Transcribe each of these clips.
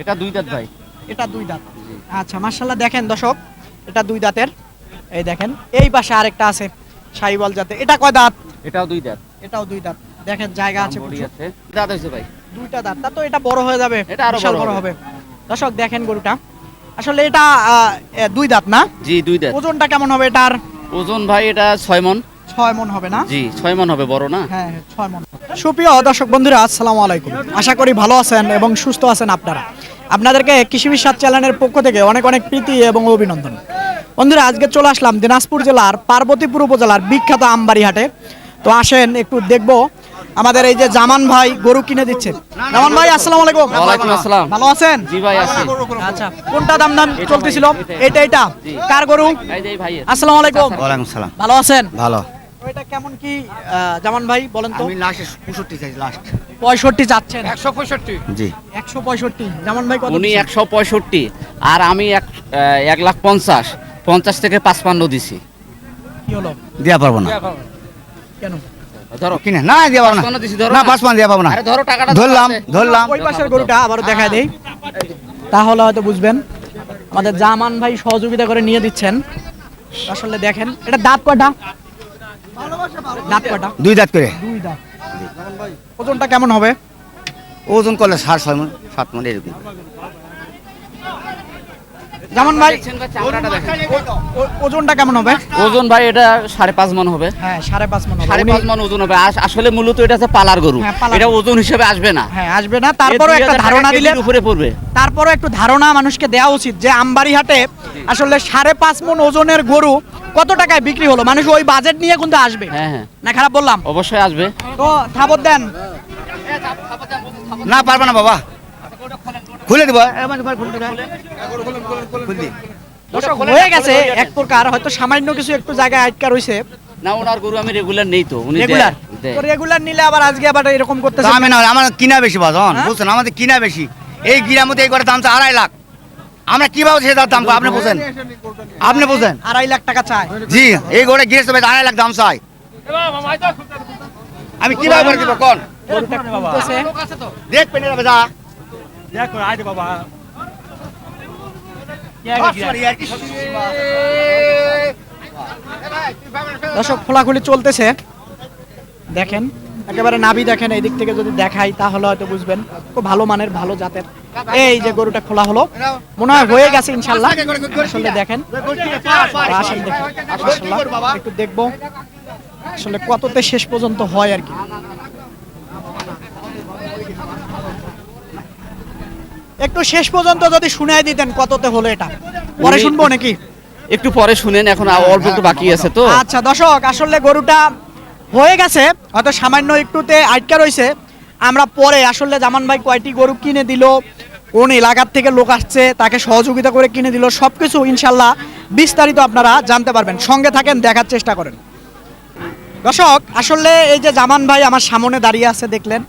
এটা দুই দাঁত ভাই। এটা দুই দাঁত। আচ্ছা মাশাআল্লাহ, দেখেন দর্শক, এটা দুই দাঁতের। এই দেখেন এই পাশে আরেকটা আছে শাহিওয়াল জাতের, এটা কয় দাঁত? এটাও দুই দাঁত। এটাও দুই দাঁত। দেখেন জায়গা আছে বডি প্রচুর। আছে। দাঁত হইছে ভাই। দুইটা দাঁত, তা তো এটা বড় হয়ে যাবে, এটা আরো বিশাল বড় হবে। দর্শক দেখেন গরুটা, আসলে এটা দুই দাঁত না? জি দুই দাঁত। ওজনটা কেমন হবে এটার? ওজন ভাই এটা 6 মণ। 6 মণ হবে না? জি 6 মণ হবে, বড় না? হ্যাঁ 6 মণ। সুপ্রিয় দর্শক বন্ধুরা, আসসালামু আলাইকুম। আশা করি ভালো আছেন এবং সুস্থ আছেন আপনারা। আপনাদেরকে কৃষি বিশ্বাস চ্যানেলের পক্ষ থেকে অনেক অনেক প্রীতি এবং অভিনন্দন। বন্ধুরা আজকে চলে আসলাম দিনাজপুর জেলার পার্বতীপুর উপজেলার বিখ্যাত আমবাড়ি হাটে। তো আসেন একটু দেখবো আমাদের এই যে জামান ভাই গরু কিনে দিচ্ছে। জামান ভাই আসসালামু আলাইকুম। ওয়ালাইকুম আসসালাম। ভালো আছেন? জি ভাই আছি। আচ্ছা, কোনটা দাম চলতেছিল? এটা জি। কার গরু? এই যে এই ভাইয়ের। আসসালামু আলাইকুম। ওয়ালাইকুম সালাম। ভালো আছেন? ভালো। তো এটা কেমন কি জামান ভাই বলেন তো? আমি লাস্ট 65 চাই লাস্ট। 65 চাচ্ছেন? 165 জি 165। জামান ভাই কত উনি দিছেন? 165 আর আমি 1,50,000 50 থেকে 55 দিছি। কি হলো? দিয়া পারবো না। কেন? ধরো কিনে না দিয়া পারবো না। 55 দিছি, ধরো না না। 55 দিয়া পাবো না। আরে ধরো টাকাটা ধরলাম আছে। ধরলাম। ওই পাশের গরুটা আবারও দেখায় দেই, তাহলে হয়তো বুঝবেন। আমাদের জামান ভাই সহযোগিতা করে নিয়ে দিচ্ছেন। আসলে দেখেন এটা দাঁত কয়টা? দাঁত কয়টা? দুই দাঁত করে। দুই দাঁত। ওজনটা কেমন হবে? ওজন করলে 6.5 মণ 7 মণ এরকম। জামান ভাই দেখছেন ভাই, চামড়াটা দেখেন। ওজনটা কেমন হবে? ওজন ভাই এটা 5.5 মণ হবে। হ্যাঁ 5.5 মণ হবে। 5.5 মণ ওজন হবে। আসলে মূলত এটা হচ্ছে পালার গরু। হ্যাঁ, পালার এটা গরু। ওজন হিসেবে আসবে না। হ্যাঁ আসবে না, তারপরে এ একটা 2000 ধারণা টাকা দিলে, কেজির উপরে পড়বে। তারপরে একটু ধারণা মানুষকে দেওয়া উচিত যে আমবাড়ি হাটে আসলে 5.5 মণ ওজনের গরু কত টাকায় বিক্রি হলো। মানুষ ওই বাজেট নিয়ে কিন্তু আসবে। হ্যাঁ হ্যাঁ না খারাপ বললাম? অবশ্যই আসবে। তো থাবত দেন। না পারবো না বাবা। খুলে দিব। খুলে দি। দর্শক হয়ে গেছে এক প্রকার, হয়তো সামান্য কিছু একটু জায়গায় আটকা রইছে। না ওনার গরু আমি রেগুলার নেই তো, উনি রেগুলার দেয়। তো রেগুলার নিলে আবার আজকে আবার এরকম করতেছে। দামে না আমার কিনা বেশি বাজন হ্যাঁ? বুঝছেন, আমাদের কিনা বেশি। এই গিরার মধ্যে এই করে দাম 2.5 লাখ। আমরা কিভাবে সে দাম পাবো? আপনি বুঝেন, আপনি বুঝেন। 2.5 লাখ টাকা চায়। জি এই গোড়ে গিরেছে 2.5 লাখ দাম চাই। আমি কিভাবে করে দিব কোন? গরুটা কিনতেছে। দেখ পেনে যাবে যা। দর্শক খোলাখুলি চলতেছে, দেখেন একেবারে নাভি দেখেন। এই দিক থেকে যদি দেখাই তাহলে হয়তো বুঝবেন। খুব ভালো মানের, ভালো জাতের। এই যে গরুটা খোলা হলো, মনে হয় হয়ে গেছে ইনশাল্লাহ। আসলে দেখেন, আসেন দেখি মাশাআল্লাহ, একটু দেখবো আসলে কততে শেষ পর্যন্ত হয় আর কি। একটু শেষ পর্যন্ত যদি শুনাই দিতেন কততে হলো এটা, পরে শুনবো নাকি? একটু পরে শুনেন, এখন অল্প একটু বাকি আছে তো। আচ্ছা দর্শক, আসলে গরুটা হয়ে গেছে, হয়তো সামান্য একটুতে আটকা রয়েছে। আমরা পরে আসলে জামান ভাই কয়টি গরু কিনে দিল, কোন এলাকার থেকে লোক আসছে, তাকে সহযোগিতা করে কিনে দিল, সবকিছু ইনশাল্লাহ বিস্তারিত আপনারা জানতে পারবেন। সঙ্গে থাকেন, দেখার চেষ্টা করেন। দর্শক আসলে এই যে জামান ভাই আমার সামনে দাঁড়িয়ে আছে, দেখলেন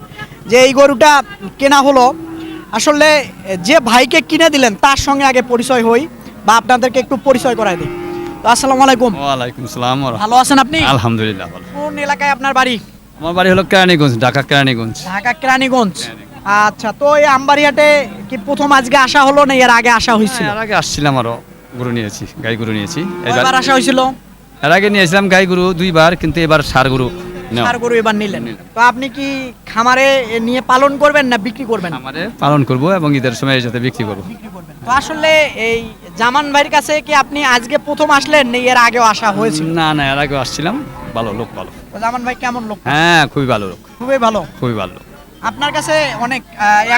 যে এই গরুটা কেনা হলো। আসলে যে ভাইকে কিনে দিলেন তার সঙ্গে আগে পরিচয় হই বা আপনাদেরকে একটু পরিচয় করাই দিই। তো আসসালামু আলাইকুম। ওয়ালাইকুম সালাম। ভালো আছেন আপনি? আলহামদুলিল্লাহ ভালো। কোন এলাকায় আপনার বাড়ি? আমার বাড়ি হলো কেরানীগঞ্জ, ঢাকা কেরানীগঞ্জ। ঢাকা কেরানীগঞ্জ। আচ্ছা, তো এই আমবাড়িহাটে কি প্রথম আজকে আসা হলো না এর আগে আসা হয়েছিল? এর আগে আসছিলাম, আরো গরু নিয়েছি, গাই গরু নিয়েছি। কয়বার আসা হয়েছিল? এর আগে নিয়েছিলাম গাই গরু 2 বার, কিন্তু এবার ষাঁড় গরু নেওয়া। ষাঁড় গরু এবার নিলেন। তো আপনি কি খামারে নিয়ে পালন করবেন না বিক্রি করবেন? আমারে পালন করব এবং ঈদের সময় এর সাথে বিক্রি করব। বিক্রি করবেন। তো আসলে এই জামান ভাইয়ের কাছে কি আপনি আজকে প্রথম আসলেন না এর আগেও আসা হয়েছিল? না না, এর আগে আসছিলাম। ভালো লোক, ভালো। তো জামান ভাই কেমন লোক? হ্যাঁ খুবই ভালো লোক, খুবই ভালো। খুবই ভালো লোক। আপনার কাছে অনেক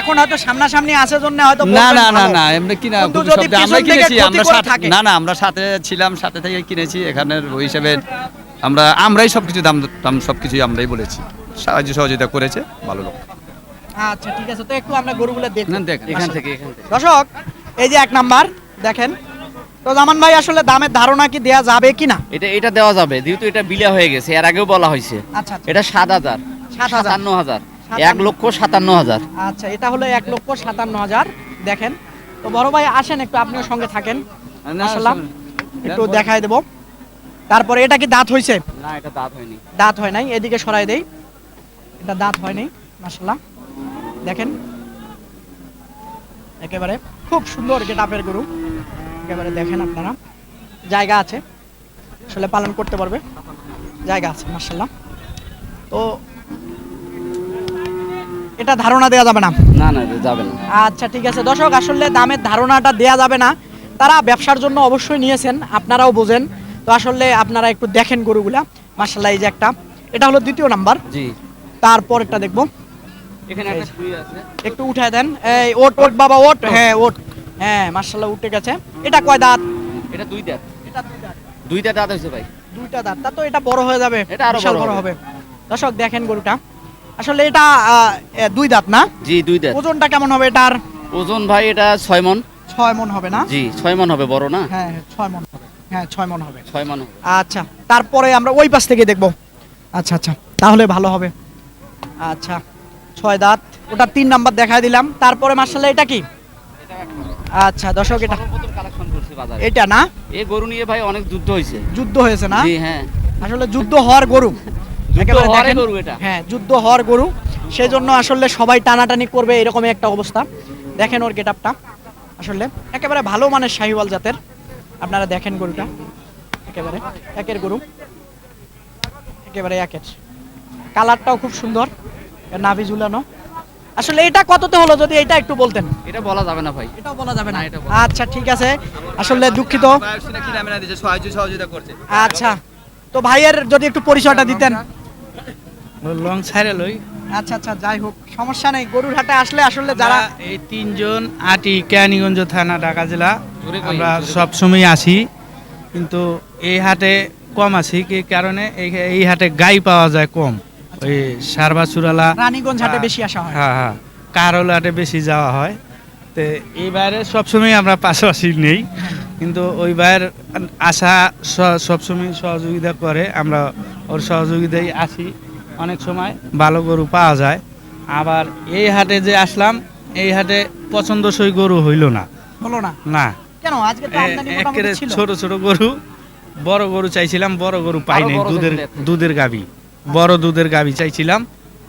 এখন হয়তো সামনাসামনি আছে জন্য হয়তো না বলবেন না না ভালো। না, এমনি কিনা কিন্তু খুব যদি শব্দে আমরা পেছন থেকে কিনেছি, ক্ষতি আমরা করে সাথে থাকে। না না, আমরা সাথে ছিলাম, সাথে থেকে কিনেছি। এখানের ওই হিসাবে আমরাই সবকিছু দাম সবকিছুই আমরাই বলেছি। সাহায্য সহযোগিতা করেছে, ভালো লোক। আচ্ছা ঠিক আছে, তো একটু আমরা গরুগুলো দেখি। না দেখ এখান থেকে দর্শক এই যে 1 নাম্বার দেখেন। তো জামান ভাই আসলে দামের ধারণা কি দেয়া যাবে কি না? এটা দেওয়া যাবে, যেহেতু এটা বিলা হয়ে গেছে, এর আগেও বলা হয়েছে। আচ্ছা আচ্ছা। এটা 7,000 7,000 57,000 1,57,000। আচ্ছা, এটা হলো 1,57,000। দেখেন তো বড় ভাই আসেন একটু, আপনিও সঙ্গে থাকেন। মাশাআল্লাহ, একটু দেখাই দেব। তারপরে এটা কি দাঁত হইছে? না এটা দাঁত হয়নি। দাঁত হয় নাই, এদিকে সরাই দেই। এটা দাঁত হয় নাই, মাশাআল্লাহ। দেখেন একেবারে খুব সুন্দর গেটআপের গরু, একেবারে দেখেন আপনারা, জায়গা আছে আসলে পালন করতে পারবে, জায়গা আছে মাশাআল্লাহ। তো এটা ধারণা দেওয়া যাবে না? না না যাবে না। আচ্ছা ঠিক আছে দর্শক, আসলে দামের ধারণাটা দেয়া যাবে না, তারা ব্যবসার জন্য অবশ্যই নিয়েছেন, আপনারাও বোঝেন। তো আসলে আপনারা একটু দেখেন গরুগুলা মাশাআল্লাহ। এই যে একটা, এটা হলো দ্বিতীয় নাম্বার, জি তারপর একটা দেখবো, এখানে একটা শুয়ে আছে। একটু উঠায় দেন। এই ওট ওট বাবা ওট, হ্যাঁ ওট, হ্যাঁ মাশাআল্লাহ উঠে গেছে। এটা কয় দাঁত? এটা দুই দাঁত। এটা দুই দাঁত। দুইটা দাঁত হয়েছে ভাই। দুইটা দাঁত, তা তো এটা বড় হয়ে যাবে, এটা আরো বিশাল বড় বড় হবে। হবে। দর্শক দেখেন গরুটা, আসলে এটা দুই দাঁত না? জি দুই দাঁত। ওজনটা কেমন হবে এটার? ওজন ভাই এটা 6 মণ। 6 মণ হবে না? জি 6 মণ হবে, বড় না? হ্যাঁ 6 মণ হবে, হ্যাঁ 6 মণ হবে। 6 মণ হবে। আচ্ছা তারপরে আমরা ওই পাশ থেকে দেখব। আচ্ছা আচ্ছা তাহলে ভালো হবে। আচ্ছা 6 দাঁত, ওটা 3 নাম্বার দেখায় দিলাম। তারপরে মাশাআল্লাহ এটা কি? আচ্ছা দর্শক এটা সর্বপ্রথম কালেকশন করছি বাজারে। এটা না? এই গরু নিয়ে ভাই অনেক যুদ্ধ হয়েছে। যুদ্ধ হয়েছে না? জি হ্যাঁ। আসলে যুদ্ধ হওয়ার গরু, একেবারে হওয়ারই দেখেন। গরু এটা। হ্যাঁ যুদ্ধ হওয়ার গরু, সেই জন্য আসলে সবাই টানাটানি করবে এরকমই একটা অবস্থা। দেখেন ওর গেটআপটা, আসলে একেবারে ভালো মানের শাহিওয়াল জাতের। আপনারা দেখেন গরুটা, একেবারে একের গরু, একেবারে একের। কালারটাও খুব সুন্দর, নাভি ঝুলানো। আসলে এটা কততে হলো যদি এটা একটু বলতেন? এটা বলা যাবে না ভাই। এটাও বলা যাবে না? না, এটা বলা আচ্ছা ঠিক আছে, আসলে দুঃখিত। সহযোগিতা করছে। আচ্ছা তো ভাইয়ের যদি একটু পরিচয়টা দিতেন। লং ছাইরে লই। আচ্ছা আচ্ছা যাই হোক, সমস্যা নেই। গরুর হাটে আসলে আসলে যারা যারা এই তিনজন আটি কেরানীগঞ্জ থানা ঢাকা জেলা, জোরে কই, আমরা জোরে কই। সব সময় আসি, কিন্তু এই হাটে কম আসি কি কারণে এই হাটে গাই পাওয়া যায় কম। ওই সারবা চুরালা রানীগঞ্জ হাটে বেশি আসা হয়। হ্যাঁ হ্যাঁ কারল হাটে বেশি যাওয়া হয়। তো এই বাইরে সবসময় আমরা পাশাপাশি নেই, কিন্তু ওই বাইরের আশা সবসময় সহযোগিতা করে, আমরা ওর সহযোগিতায় আসি। অনেক সময় ভালো গরু পাওয়া যায়। আবার এই হাটে যে আসলাম, এই হাটে পছন্দসই গরু হইল না। হলো না না কেন? আজকে তো আমদানি মোটামুটি একেবারে ছিল। ছোট ছোট গরু, বড় গরু চাইছিলাম, বড় গরু পাই আরো নাই। বড় দুধের দেখলে একটা। দুধের গাবি, বড় দুধের গাবি চাইছিলাম,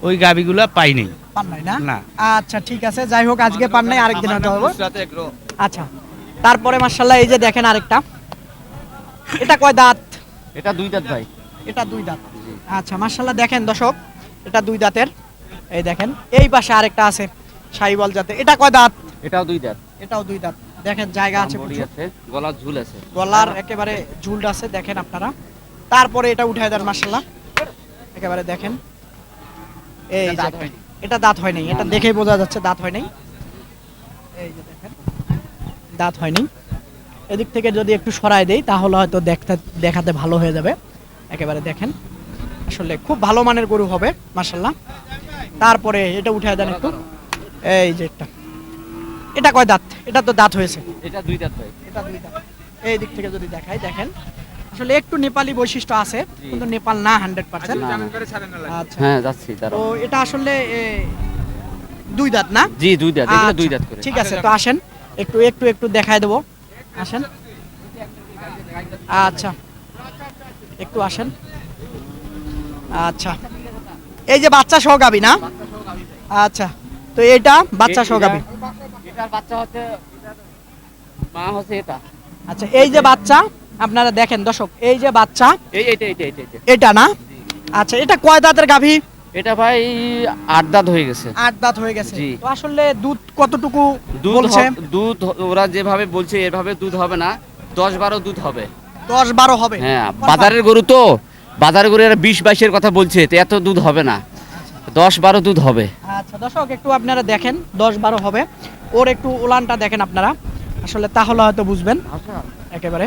ওই গাবিগুলা পাই নাই। পান নাই না? না। আচ্ছা ঠিক আছে, যাই হোক আজকে পান নাই, আরেকদিন হয়তো হবে। আচ্ছা তারপরে মাশাআল্লাহ এই যে দেখেন আরেকটা, এটা কয় দাঁত? এটা দুই দাঁত ভাই। এটা দুই দাঁত। আচ্ছা মাশাআল্লাহ দেখেন দর্শক, এটা দুই দাঁতের। এই দেখেন এই পাশে আরেকটা আছে শাহিওয়াল জাতের, এটা কয় দাঁত? এটাও দুই দাঁত। এটাও দুই দাঁত। দেখেন জায়গা আছে বডি প্রচুর। আছে, গলার ঝুল আছে। গলার একেবারে ঝুল আছে দেখেন আপনারা। তারপরে এটা উঠায় দেন মাশাআল্লাহ, একেবারে দেখেন। এই এটা যে দাঁত একটা- হয়নি। এটা দাঁত হয় নাই, এটা দেখেই বোঝা যাচ্ছে দাঁত হয় নাই। এই যে দেখেন দাঁত হয়নি। এদিক থেকে যদি একটু সরায় দেই তাহলে হয়তো দেখাতে ভালো হয়ে যাবে। একেবারে দেখেন, আসলে খুব ভালো মানের গরু হবে মাশাআল্লাহ। তারপরে এটা উঠায় দেন একটু। এই যে এটা কয় দাঁত? এটা তো দাঁত হয়েছে। এটা দুই দাঁত ভাই। এটা দুই দাঁত। এই দিক থেকে যদি দেখাই দেখেন, আসলে একটু নেপালি বৈশিষ্ট্য আছে, কিন্তু নেপাল না 100%। না, না। আচ্ছা হ্যাঁ যাচ্ছি তো দাঁড়াও। এটা আসলে দুই দাঁত না? জি দুই দাঁত, এগুলো দুই আচ্ছা, দাঁত করে। ঠিক আছে তো আসেন একটু একটু একটু দেখায় দেবো, আসেন। আচ্ছা একটু আসেন। আচ্ছা এই যে বাচ্চা সহ গাবি না? আচ্ছা তো এটা বাচ্চা সহ গাবি। এটার বাচ্চা হচ্ছে, এটার মা হচ্ছে এটা। আচ্ছা এই যে বাচ্চা, আপনারা দেখেন দর্শক, এই যে বাচ্চা, এটা। এটা না? আচ্ছা এটা কয় দাঁতের গাভী? এটা ভাই 8 দাঁত হয়ে গেছে। 8 দাঁত হয়ে গেছে। জি। তো আসলে দুধ কতটুকু দুধ বলছে? দুধ ওরা যেভাবে বলছে এভাবে দুধ হবে না, 10-12 দুধ হবে। 10-12 হবে। হ্যাঁ বাজারের গরু তো, বাজারের গরু এরা 20-22-এর কথা বলছে, তো এত দুধ হবে না, 10-12 দুধ হবে। আচ্ছা দর্শক একটু আপনারা দেখেন 10-12 হবে। ওর একটু উলানটা দেখেন আপনারা, আসলে তাহলে হয়তো বুঝবেন একেবারে।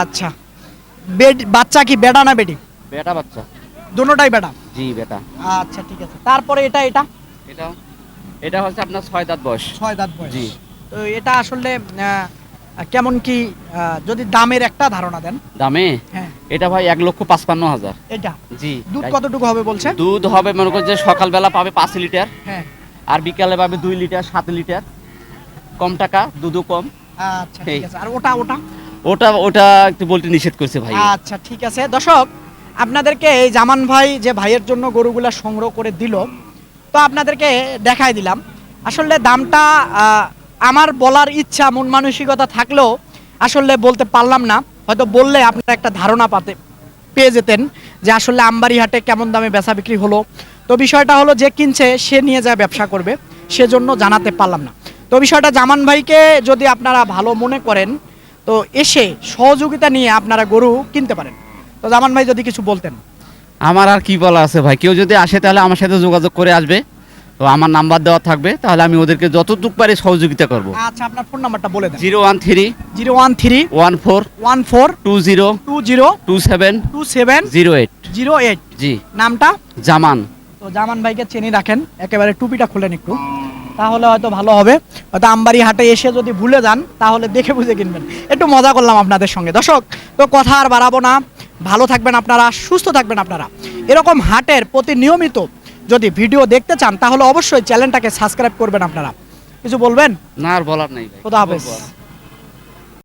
আচ্ছা বাচ্চা কি বেটা না বেটি? বেটা বাচ্চা। দুটোটাই বেটা। জি বেটা। আচ্ছা ঠিক আছে। তারপরে এটা এটা হচ্ছে আপনার 6 দাঁত বয়স। 6 দাঁত বয়স। জি। তো এটা আসলে কেমন কি যদি দামের একটা ধারণা দেন? দামে হ্যাঁ এটা ভাই 1,55,000। এটা জি। দুধ কতটুকু হবে বলছে? দুধ হবে মনে করছে সকালবেলা পাবে 5 লিটার, হ্যাঁ আর বিকালে পাবে 2 লিটার 7 লিটার, কম টাকা, দুধও কম। আচ্ছা ঠিক আছে। আর ওটা ওটা ওটা একটু বলতে নিষেধ করছে ভাই। আচ্ছা ঠিক আছে দর্শক, আপনাদেরকে এই জামান ভাই যে ভাইয়ের জন্য গরুগুলা সংগ্রহ করে দিল, তো আপনাদেরকে দেখাই দিলাম আসলে দামটা আমার বলার ইচ্ছা মন মানসিকতা থাকলেও আসলে বলতে পারলাম না, হয়তো বললে আপনারা একটা ধারণা পেয়ে যেতেন যে আসলে আমবাড়ি হাটে কেমন দামে বেচা বিক্রি হলো। তো বিষয়টা হলো যে কিনছে সে নিয়ে যায় ব্যবসা করবে, সেজন্য জানাতে পারলাম না। তো বিষয়টা জামান ভাইকে যদি আপনারা ভালো মনে করেন তো এসে সহযোগিতা নিয়ে আপনারা গরু কিনতে পারেন। তো জামান ভাই যদি কিছু বলতেন। আমার আর কি বলা আছে ভাই, কেউ যদি আসে তাহলে আমার সাথে যোগাযোগ করে আসবে, তো আমার নাম্বার দেওয়া থাকবে, তাহলে আমি ওদেরকে যতটুকু পারি সহযোগিতা করব। আচ্ছা, আপনার ফোন নাম্বারটা বলে দেন। 013 013 14 14 20 20 27 27 08। 08। জি, নামটা? জামান। তো জামান ভাইকে চিনি রাখেন, একেবারে টুপিটা খুলেন একটু, তাহলে হয়তো ভালো হবে। হয়তো আমবাড়ি হাটে এসে যদি ভুলে যান তাহলে দেখে বুঝে কিনবেন। একটু মজা করলাম আপনাদের সঙ্গে। দর্শক, তো কথা আর বাড়াবো না, ভালো থাকবেন আপনারা, সুস্থ থাকবেন আপনারা। এরকম হাটের প্রতি নিয়মিত যদি ভিডিও দেখতে চান তাহলে অবশ্যই চ্যানেলটাকে সাবস্ক্রাইব করবেন আপনারা। কিছু বলবেন? না, আর বলার নাই ভাই। খোদা হাফেজ।